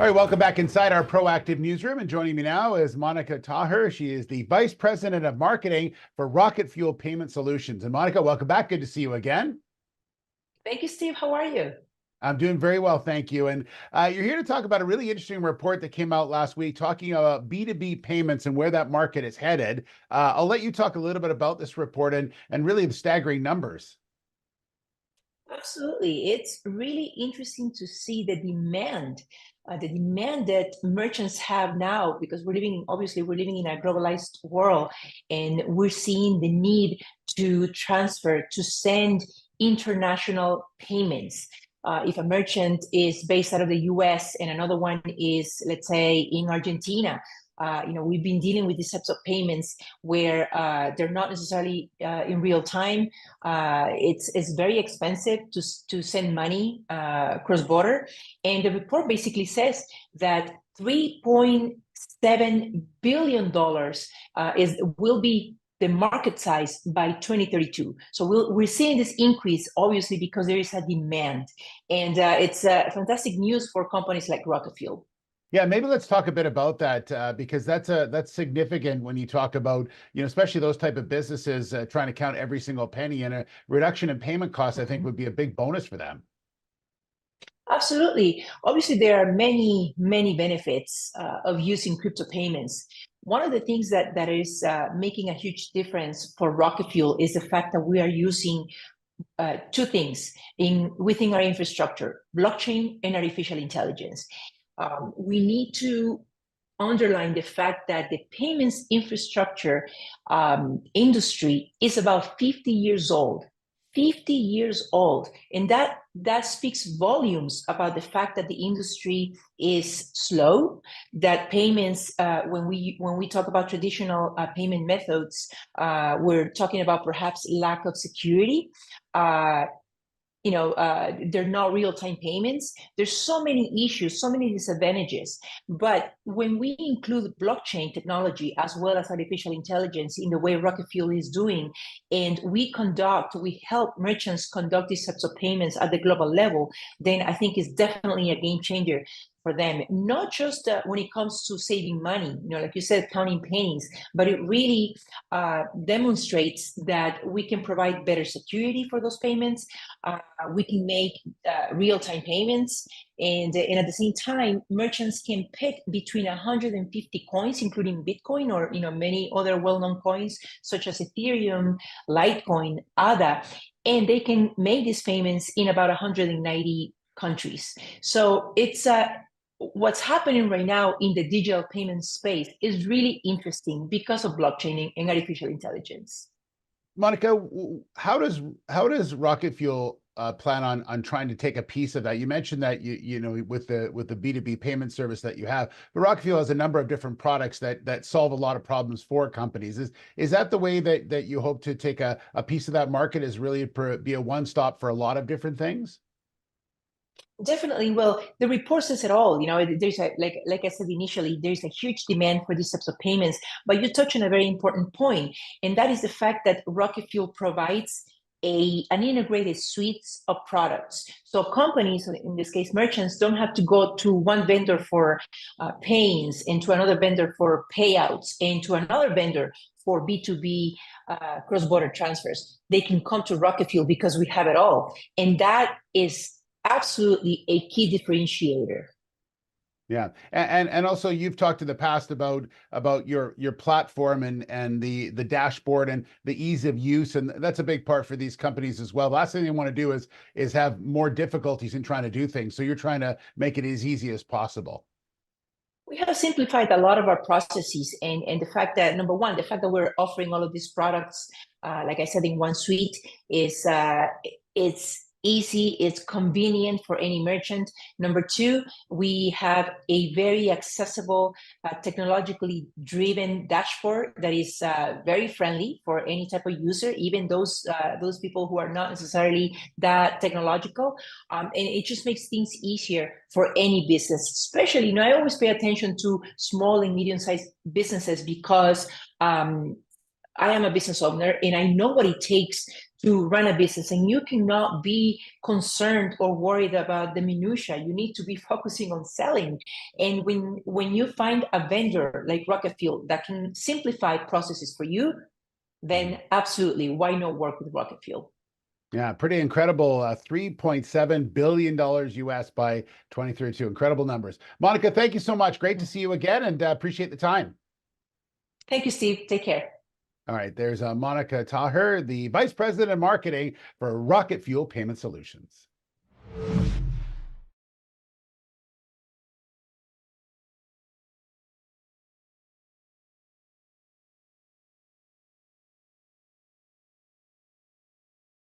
All right, welcome back inside our proactive newsroom. And joining me now is Monica Taher. She is the Vice President of Marketing for RocketFuel Payment Solutions. And Monica, welcome back. Good to see you again. Thank you, Steve. How are you? I'm doing very well, thank you. And you're here to talk about a really interesting report that came out last week talking about B2B payments and where that market is headed. I'll let you talk a little bit about this report and really the staggering numbers. Absolutely. It's really interesting to see the demand that merchants have now, because obviously we're living in a globalized world, and we're seeing the need to send international payments. If a merchant is based out of the US and another one is, let's say, in Argentina, we've been dealing with these types of payments where they're not necessarily in real time. It's very expensive to send money cross-border. And the report basically says that $3.7 billion will be the market size by 2032. So we're seeing this increase, obviously, because there is a demand. And it's fantastic news for companies like RocketFuel. Yeah, maybe let's talk a bit about that because that's significant when you talk about, especially those type of businesses trying to count every single penny, and a reduction in payment costs, I think, would be a big bonus for them. Absolutely. Obviously, there are many, many benefits of using crypto payments. One of the things that is making a huge difference for RocketFuel is the fact that we are using two things within our infrastructure: blockchain and artificial intelligence. We need to underline the fact that the payments infrastructure industry is about 50 years old. 50 years old. And that speaks volumes about the fact that the industry is slow, that payments, when we talk about traditional payment methods, we're talking about perhaps lack of security. They're not real-time payments. There's so many issues, so many disadvantages. But when we include blockchain technology as well as artificial intelligence in the way RocketFuel is doing, and we help merchants conduct these types of payments at the global level, then I think it's definitely a game changer for them, not just when it comes to saving money, like you said, counting pennies, but it really demonstrates that we can provide better security for those payments. We can make real-time payments, and at the same time, merchants can pick between 150 coins, including Bitcoin or many other well-known coins such as Ethereum, Litecoin, ADA, and they can make these payments in about 190 countries. So it's what's happening right now in the digital payment space is really interesting because of blockchain and artificial intelligence. Monica, how does RocketFuel plan on trying to take a piece of that? You mentioned that with the B2B payment service that you have, but RocketFuel has a number of different products that solve a lot of problems for companies. Is that the way that you hope to take a piece of that market, is really be a one-stop for a lot of different things? Definitely. Well, the report says it all. There's like I said initially, there's a huge demand for these types of payments. But you touch on a very important point, and that is the fact that RocketFuel provides an integrated suite of products. So companies, in this case merchants, don't have to go to one vendor for payments, and to another vendor for payouts, and to another vendor for B2B cross-border transfers. They can come to RocketFuel because we have it all, and that is absolutely a key differentiator. Yeah, and also you've talked in the past about your platform and the dashboard and the ease of use, and that's a big part for these companies as well. The last thing they want to do is have more difficulties in trying to do things. So you're trying to make it as easy as possible. We have simplified a lot of our processes, and the fact that, number one, the fact that we're offering all of these products, like I said, in one suite, is it's easy, it's convenient for any merchant. Number two, we have a very accessible, technologically driven dashboard that is very friendly for any type of user, even those people who are not necessarily that technological. And it just makes things easier for any business, especially, I always pay attention to small and medium-sized businesses because I am a business owner and I know what it takes to run a business, and you cannot be concerned or worried about the minutia. You need to be focusing on selling. And when you find a vendor like RocketFuel that can simplify processes for you, then absolutely, why not work with RocketFuel? Yeah, pretty incredible. $3.7 billion US by 2032. Incredible numbers. Monica, thank you so much. Great to see you again, and appreciate the time. Thank you, Steve. Take care. All right, there's Monica Taher, the Vice President of Marketing for RocketFuel Payment Solutions.